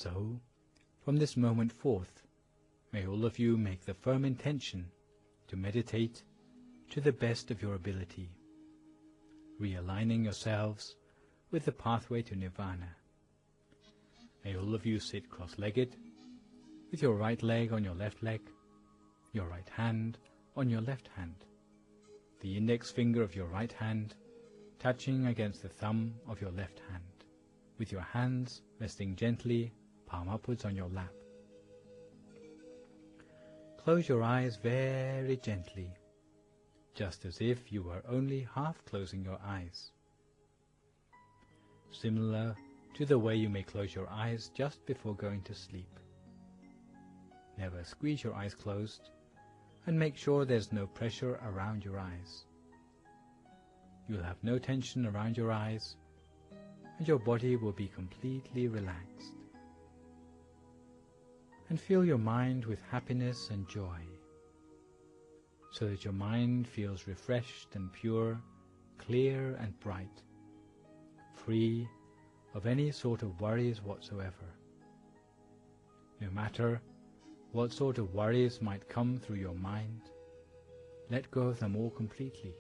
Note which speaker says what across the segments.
Speaker 1: So, from this moment forth, may all of you make the firm intention to meditate to the best of your ability, realigning yourselves with the pathway to nirvana. May all of you sit cross-legged, with your right leg on your left leg, your right hand on your left hand, the index finger of your right hand touching against the thumb of your left hand, with your hands resting gently, palm upwards on your lap. Close your eyes very gently, just as if you were only half closing your eyes, similar to the way you may close your eyes just before going to sleep. Never squeeze your eyes closed, and make sure there's no pressure around your eyes. You'll have no tension around your eyes, and your body will be completely relaxed. And fill your mind with happiness and joy, so that your mind feels refreshed and pure, clear and bright, free of any sort of worries whatsoever. No matter what sort of worries might come through your mind, let go of them all completely.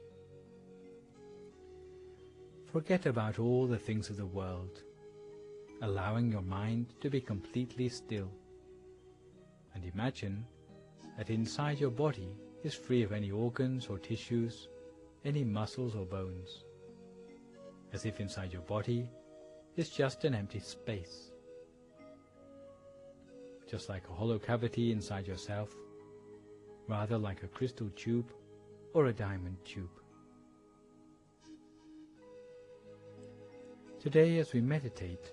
Speaker 1: Forget about all the things of the world, allowing your mind to be completely still, and imagine that inside your body is free of any organs or tissues, any muscles or bones, as if inside your body is just an empty space, just like a hollow cavity inside yourself, rather like a crystal tube or a diamond tube. Today, as we meditate,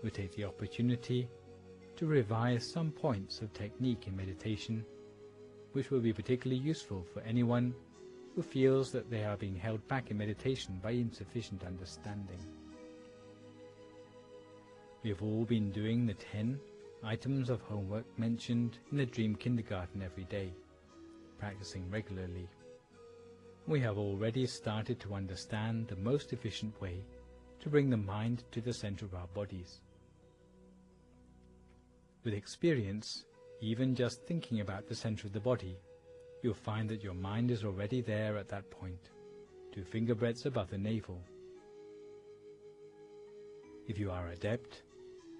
Speaker 1: we take the opportunity to revise some points of technique in meditation, which will be particularly useful for anyone who feels that they are being held back in meditation by insufficient understanding. We have all been doing the 10 items of homework mentioned in the Dream Kindergarten every day, practicing regularly. We have already started to understand the most efficient way to bring the mind to the center of our bodies. With experience, even just thinking about the center of the body, you'll find that your mind is already there at that point, 2 finger breadths above the navel. If you are adept,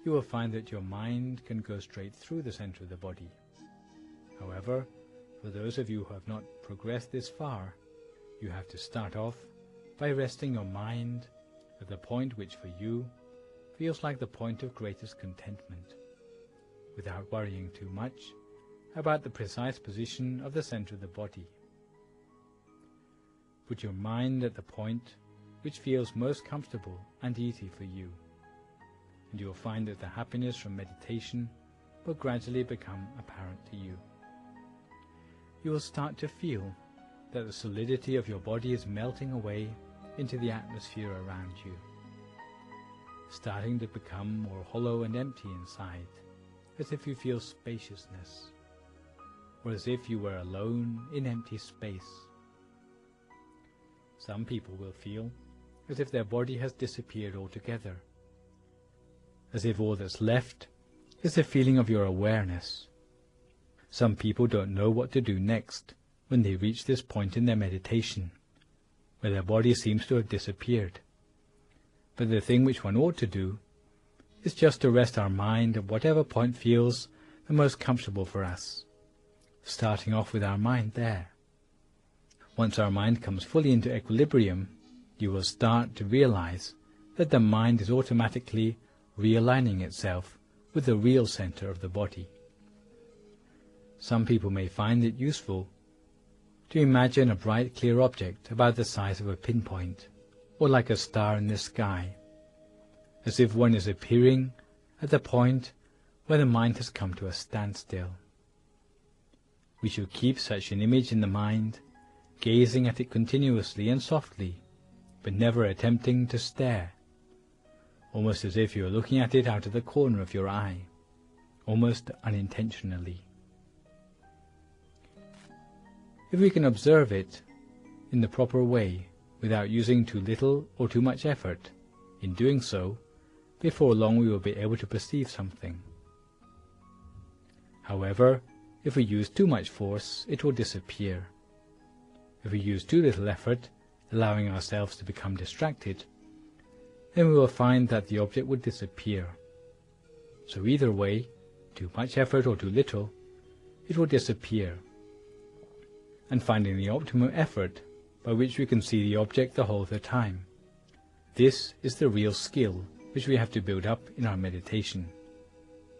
Speaker 1: you will find that your mind can go straight through the center of the body. However, for those of you who have not progressed this far, you have to start off by resting your mind at the point which for you feels like the point of greatest contentment, without worrying too much about the precise position of the center of the body. Put your mind at the point which feels most comfortable and easy for you, and you will find that the happiness from meditation will gradually become apparent to you. You will start to feel that the solidity of your body is melting away into the atmosphere around you, starting to become more hollow and empty inside, as if you feel spaciousness, or as if you were alone in empty space. Some people will feel as if their body has disappeared altogether, as if all that's left is the feeling of your awareness. Some people don't know what to do next when they reach this point in their meditation, where their body seems to have disappeared. But the thing which one ought to do is just to rest our mind at whatever point feels the most comfortable for us, starting off with our mind there. Once our mind comes fully into equilibrium, you will start to realize that the mind is automatically realigning itself with the real center of the body. Some people may find it useful to imagine a bright, clear object about the size of a pinpoint, or like a star in the sky, as if one is appearing at the point where the mind has come to a standstill. We should keep such an image in the mind, gazing at it continuously and softly, but never attempting to stare, almost as if you are looking at it out of the corner of your eye, almost unintentionally. If we can observe it in the proper way, without using too little or too much effort, in doing so, before long we will be able to perceive something, However, if we use too much force, it will disappear. If we use too little effort, allowing ourselves to become distracted, then we will find that the object would disappear. So either way, too much effort or too little, it will disappear. And finding the optimum effort by which we can see the object the whole of the time. This is the real skill which we have to build up in our meditation.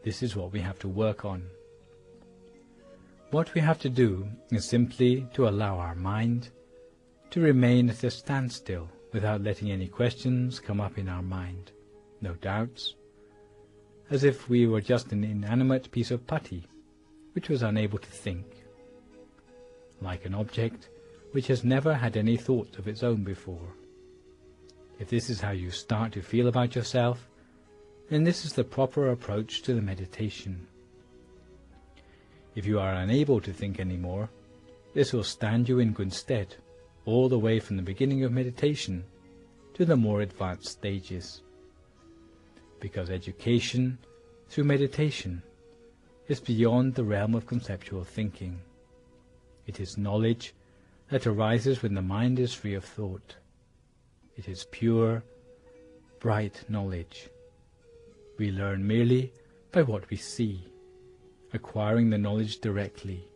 Speaker 1: This is what we have to work on. What we have to do is simply to allow our mind to remain at a standstill without letting any questions come up in our mind, no doubts, as if we were just an inanimate piece of putty which was unable to think, like an object which has never had any thought of its own before. If this is how you start to feel about yourself, then this is the proper approach to the meditation. If you are unable to think anymore, this will stand you in good stead, all the way from the beginning of meditation to the more advanced stages. Because education through meditation is beyond the realm of conceptual thinking. It is knowledge that arises when the mind is free of thought. It is pure, bright knowledge. We learn merely by what we see, acquiring the knowledge directly.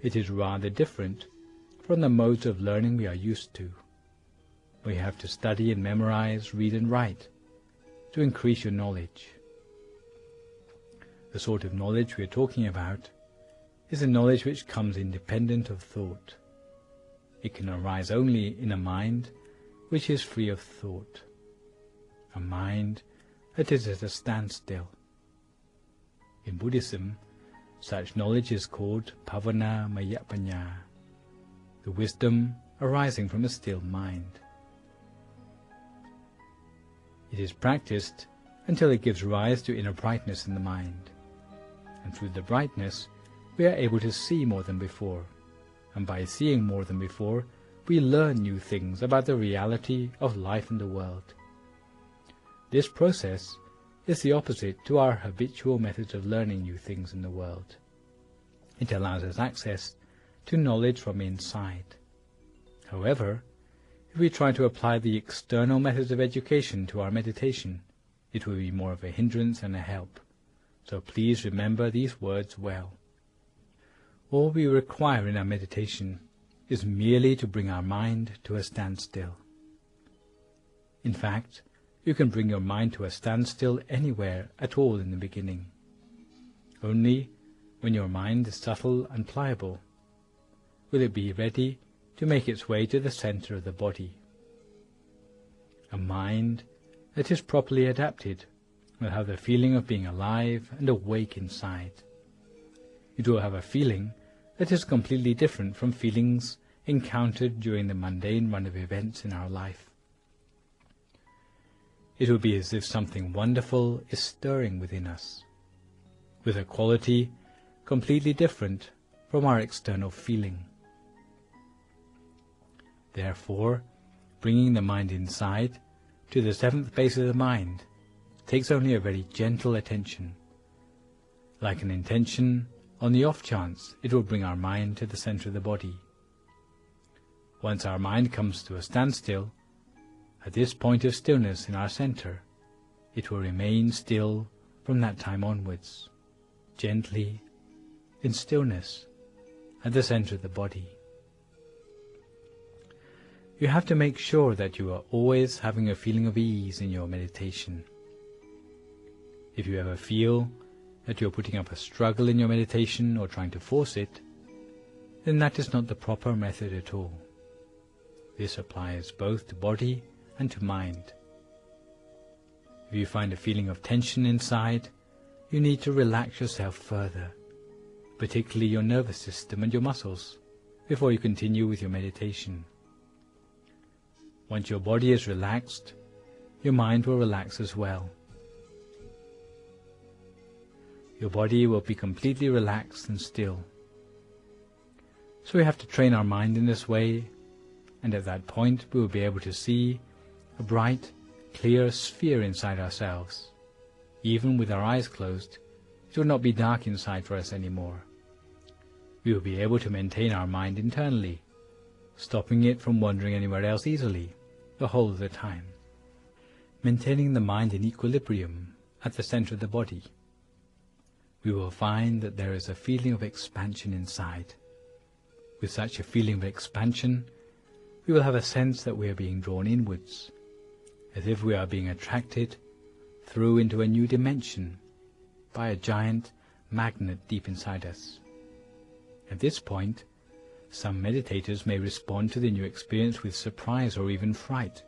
Speaker 1: It is rather different from the modes of learning we are used to. We have to study and memorize, read and write to increase your knowledge. The sort of knowledge we are talking about is a knowledge which comes independent of thought. It can arise only in a mind which is free of thought, a mind that is at a standstill. In Buddhism, such knowledge is called Pavana Mayapanya, the wisdom arising from a still mind. It is practiced until it gives rise to inner brightness in the mind, and through the brightness we are able to see more than before, and by seeing more than before we learn new things about the reality of life and the world. This process is the opposite to our habitual methods of learning new things in the world. It allows us access to knowledge from inside. However, if we try to apply the external methods of education to our meditation, it will be more of a hindrance than a help. So please remember these words well. All we require in our meditation is merely to bring our mind to a standstill. In fact, you can bring your mind to a standstill anywhere at all in the beginning. Only when your mind is subtle and pliable will it be ready to make its way to the center of the body. A mind that is properly adapted will have the feeling of being alive and awake inside. It will have a feeling that is completely different from feelings encountered during the mundane run of events in our life. It will be as if something wonderful is stirring within us, with a quality completely different from our external feeling. Therefore, bringing the mind inside to the seventh base of the mind takes only a very gentle attention. Like an intention, on the off chance it will bring our mind to the center of the body. Once our mind comes to a standstill, at this point of stillness in our center, it will remain still from that time onwards, gently, in stillness, at the center of the body. You have to make sure that you are always having a feeling of ease in your meditation. If you ever feel that you are putting up a struggle in your meditation or trying to force it, then that is not the proper method at all. This applies both to body and to mind. If you find a feeling of tension inside, you need to relax yourself further, particularly your nervous system and your muscles, before you continue with your meditation. Once your body is relaxed, your mind will relax as well. Your body will be completely relaxed and still. So we have to train our mind in this way, and at that point we will be able to see a bright, clear sphere inside ourselves. Even with our eyes closed, it will not be dark inside for us anymore. We will be able to maintain our mind internally, stopping it from wandering anywhere else easily, the whole of the time. Maintaining the mind in equilibrium at the center of the body, we will find that there is a feeling of expansion inside. With such a feeling of expansion, we will have a sense that we are being drawn inwards, as if we are being attracted through into a new dimension by a giant magnet deep inside us. At this point, some meditators may respond to the new experience with surprise or even fright,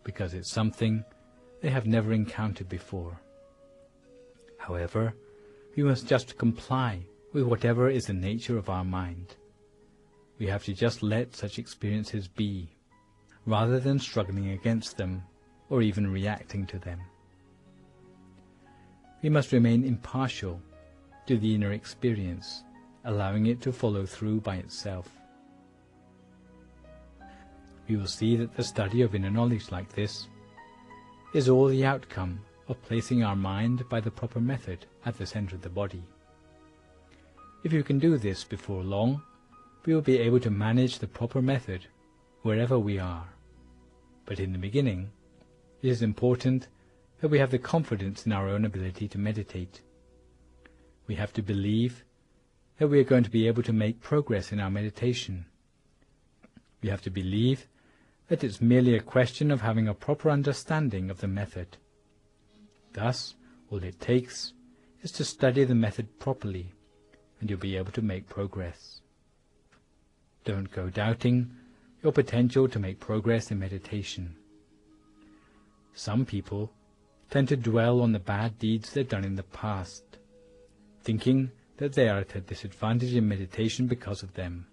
Speaker 1: because it's something they have never encountered before. However, we must just comply with whatever is the nature of our mind. We have to just let such experiences be, rather than struggling against them or even reacting to them. We must remain impartial to the inner experience, allowing it to follow through by itself. We will see that the study of inner knowledge like this is all the outcome of placing our mind by the proper method at the center of the body. If you can do this before long, we will be able to manage the proper method wherever we are. But in the beginning, it is important that we have the confidence in our own ability to meditate. We have to believe that we are going to be able to make progress in our meditation. We have to believe that it's merely a question of having a proper understanding of the method. Thus, all it takes is to study the method properly, and you'll be able to make progress. Don't go doubting your potential to make progress in meditation. Some people tend to dwell on the bad deeds they've done in the past, thinking that they are at a disadvantage in meditation because of them.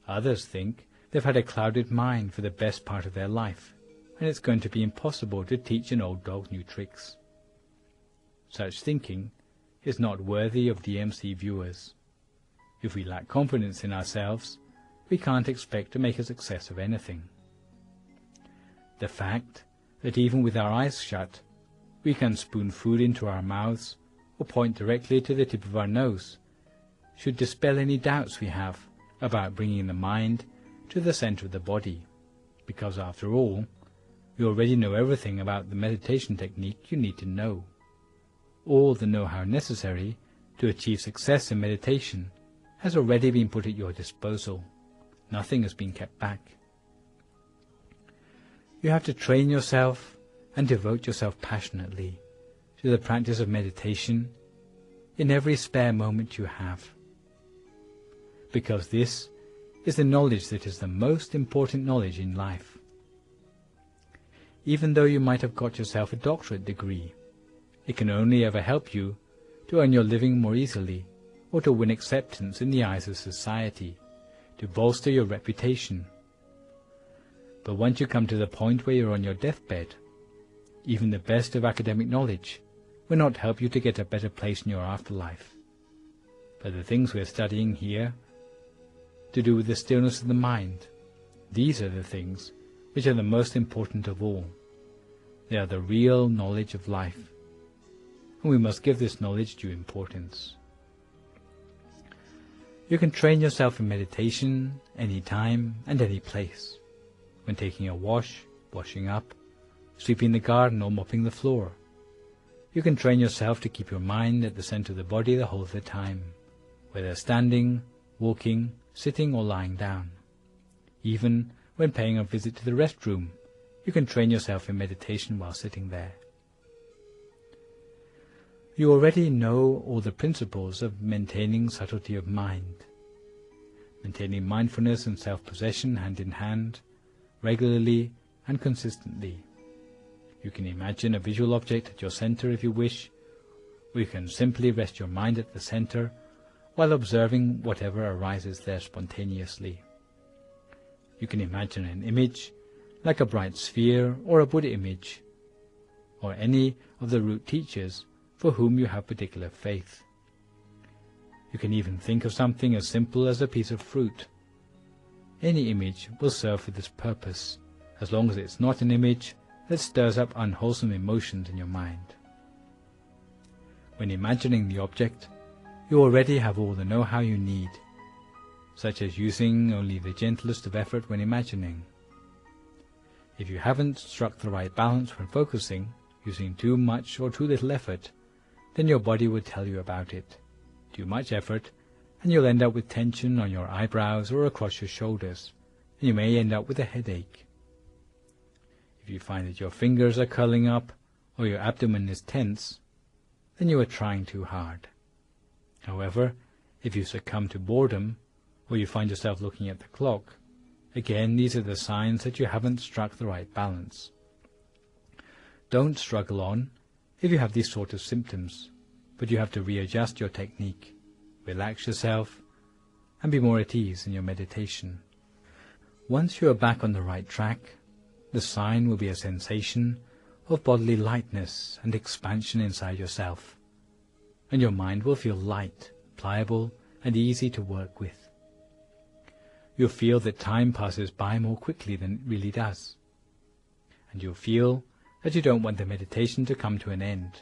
Speaker 1: Others think they've had a clouded mind for the best part of their life, and it's going to be impossible to teach an old dog new tricks. Such thinking is not worthy of DMC viewers. If we lack confidence in ourselves, we can't expect to make a success of anything. The fact that even with our eyes shut, we can spoon food into our mouths or point directly to the tip of our nose should dispel any doubts we have about bringing the mind to the center of the body, because after all, we already know everything about the meditation technique you need to know. All the know-how necessary to achieve success in meditation has already been put at your disposal. Nothing has been kept back. You have to train yourself and devote yourself passionately to the practice of meditation in every spare moment you have, because this is the knowledge that is the most important knowledge in life. Even though you might have got yourself a doctorate degree, it can only ever help you to earn your living more easily, or to win acceptance in the eyes of society, to bolster your reputation. But once you come to the point where you're on your deathbed, even the best of academic knowledge will not help you to get a better place in your afterlife. But the things we're studying here, to do with the stillness of the mind, these are the things which are the most important of all. They are the real knowledge of life, and we must give this knowledge due importance. You can train yourself in meditation any time and any place, when taking a wash, washing up, sweeping the garden or mopping the floor. You can train yourself to keep your mind at the center of the body the whole of the time, whether standing, walking, sitting or lying down. Even when paying a visit to the restroom, you can train yourself in meditation while sitting there. You already know all the principles of maintaining subtlety of mind, maintaining mindfulness and self-possession hand in hand, regularly and consistently. You can imagine a visual object at your center if you wish, or you can simply rest your mind at the center while observing whatever arises there spontaneously. You can imagine an image, like a bright sphere or a Buddha image, or any of the root teachers for whom you have particular faith. You can even think of something as simple as a piece of fruit. Any image will serve for this purpose, as long as it's not an image that stirs up unwholesome emotions in your mind. When imagining the object, you already have all the know-how you need, such as using only the gentlest of effort when imagining. If you haven't struck the right balance when focusing, using too much or too little effort, then your body will tell you about it. Too much effort, and you'll end up with tension on your eyebrows or across your shoulders, and you may end up with a headache. If you find that your fingers are curling up or your abdomen is tense, then you are trying too hard. However, if you succumb to boredom, or you find yourself looking at the clock, again these are the signs that you haven't struck the right balance. Don't struggle on if you have these sort of symptoms, but you have to readjust your technique, relax yourself, and be more at ease in your meditation. Once you are back on the right track, the sign will be a sensation of bodily lightness and expansion inside yourself, and your mind will feel light, pliable, and easy to work with. You'll feel that time passes by more quickly than it really does, and you'll feel that you don't want the meditation to come to an end,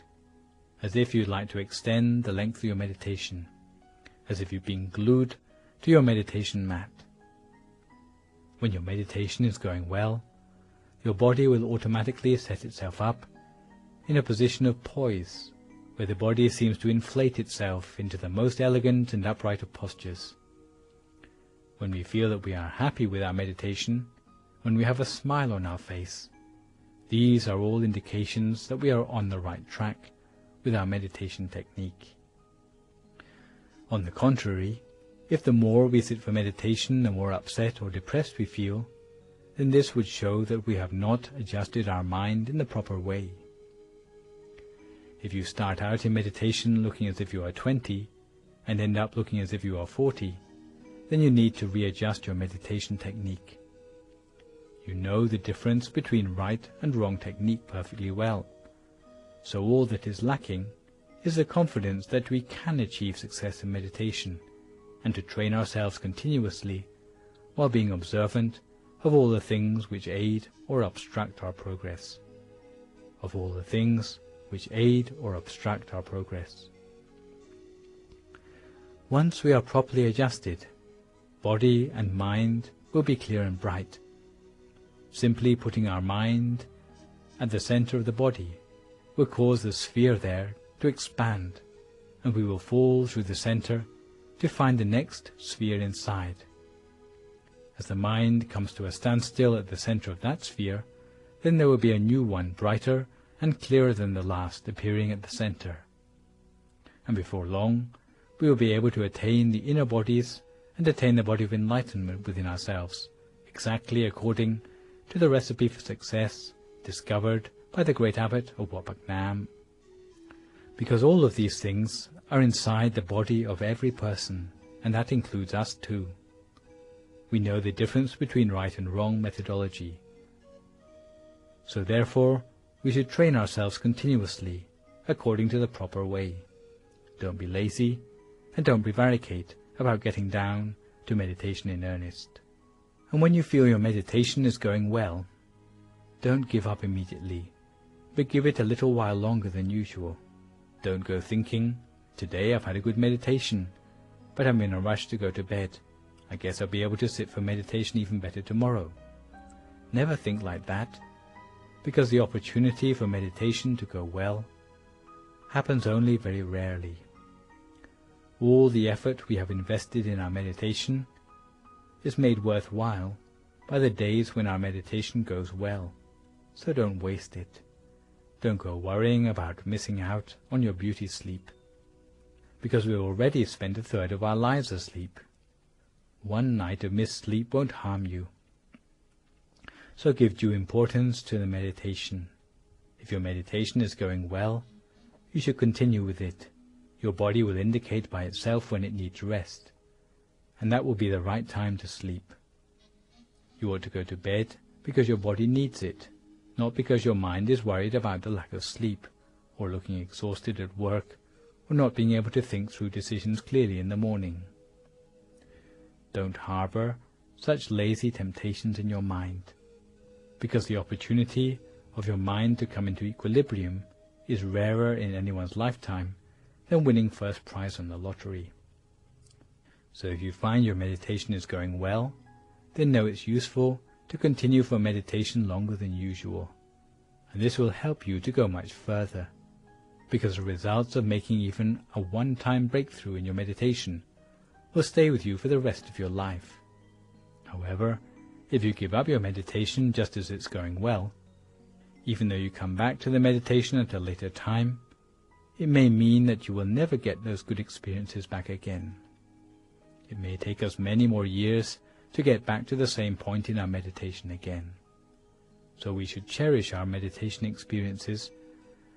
Speaker 1: as if you'd like to extend the length of your meditation, as if you've been glued to your meditation mat. When your meditation is going well, your body will automatically set itself up in a position of poise, where the body seems to inflate itself into the most elegant and upright of postures. When we feel that we are happy with our meditation, when we have a smile on our face, these are all indications that we are on the right track with our meditation technique. On the contrary, if the more we sit for meditation, the more upset or depressed we feel, then this would show that we have not adjusted our mind in the proper way. If you start out in meditation looking as if you are 20 and end up looking as if you are 40, then you need to readjust your meditation technique. You know the difference between right and wrong technique perfectly well, so all that is lacking is the confidence that we can achieve success in meditation, and to train ourselves continuously while being observant of all the things which aid or obstruct our progress. Of all the things which aid or obstruct our progress. Once we are properly adjusted, body and mind will be clear and bright. Simply putting our mind at the center of the body will cause the sphere there to expand, and we will fall through the center to find the next sphere inside. As the mind comes to a standstill at the center of that sphere, then there will be a new one, brighter and clearer than the last, appearing at the center. And before long, we will be able to attain the inner bodies and attain the body of enlightenment within ourselves, exactly according to the recipe for success discovered by the great abbot of Wat Phak Nam. Because all of these things are inside the body of every person, and that includes us too. We know the difference between right and wrong methodology. So therefore, we should train ourselves continuously, according to the proper way. Don't be lazy, and don't prevaricate about getting down to meditation in earnest. And when you feel your meditation is going well, don't give up immediately, but give it a little while longer than usual. Don't go thinking, today I've had a good meditation, but I'm in a rush to go to bed. I guess I'll be able to sit for meditation even better tomorrow. Never think like that, because the opportunity for meditation to go well happens only very rarely. All the effort we have invested in our meditation is made worthwhile by the days when our meditation goes well, so don't waste it. Don't go worrying about missing out on your beauty sleep, because we've already spent a third of our lives asleep. One night of missed sleep won't harm you. So give due importance to the meditation. If your meditation is going well, you should continue with it. Your body will indicate by itself when it needs rest, and that will be the right time to sleep. You ought to go to bed because your body needs it, not because your mind is worried about the lack of sleep, or looking exhausted at work, or not being able to think through decisions clearly in the morning. Don't harbor such lazy temptations in your mind, because the opportunity of your mind to come into equilibrium is rarer in anyone's lifetime than winning first prize on the lottery. So if you find your meditation is going well, then know it's useful to continue for meditation longer than usual, and this will help you to go much further, because the results of making even a one-time breakthrough in your meditation will stay with you for the rest of your life. However, if you give up your meditation just as it's going well, even though you come back to the meditation at a later time, it may mean that you will never get those good experiences back again. It may take us many more years to get back to the same point in our meditation again. So we should cherish our meditation experiences,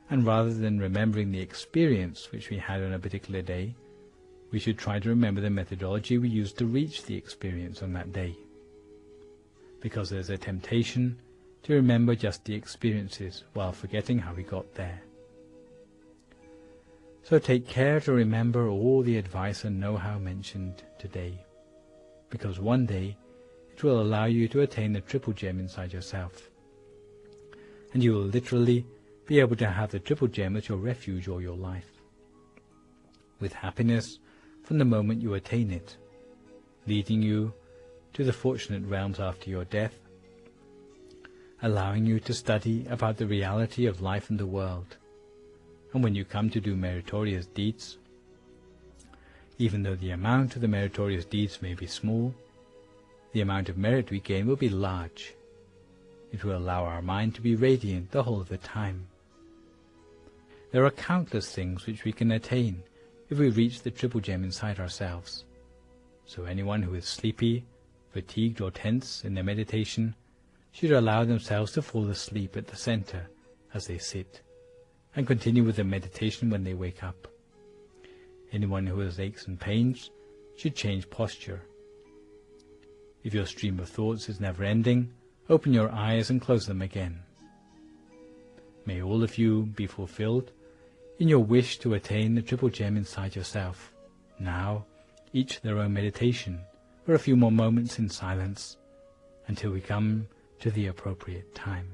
Speaker 1: and rather than remembering the experience which we had on a particular day, we should try to remember the methodology we used to reach the experience on that day. Because there's a temptation to remember just the experiences while forgetting how we got there. So take care to remember all the advice and know-how mentioned today, because one day it will allow you to attain the triple gem inside yourself, and you will literally be able to have the triple gem as your refuge all your life, with happiness from the moment you attain it, leading you to the fortunate realms after your death, allowing you to study about the reality of life and the world. And when you come to do meritorious deeds, even though the amount of the meritorious deeds may be small, the amount of merit we gain will be large. It will allow our mind to be radiant the whole of the time. There are countless things which we can attain if we reach the triple gem inside ourselves. So anyone who is sleepy, fatigued or tense in their meditation should allow themselves to fall asleep at the center as they sit, and continue with the meditation when they wake up. Anyone who has aches and pains should change posture. If your stream of thoughts is never ending, open your eyes and close them again. May all of you be fulfilled in your wish to attain the triple gem inside yourself. Now, each their own meditation for a few more moments in silence until we come to the appropriate time.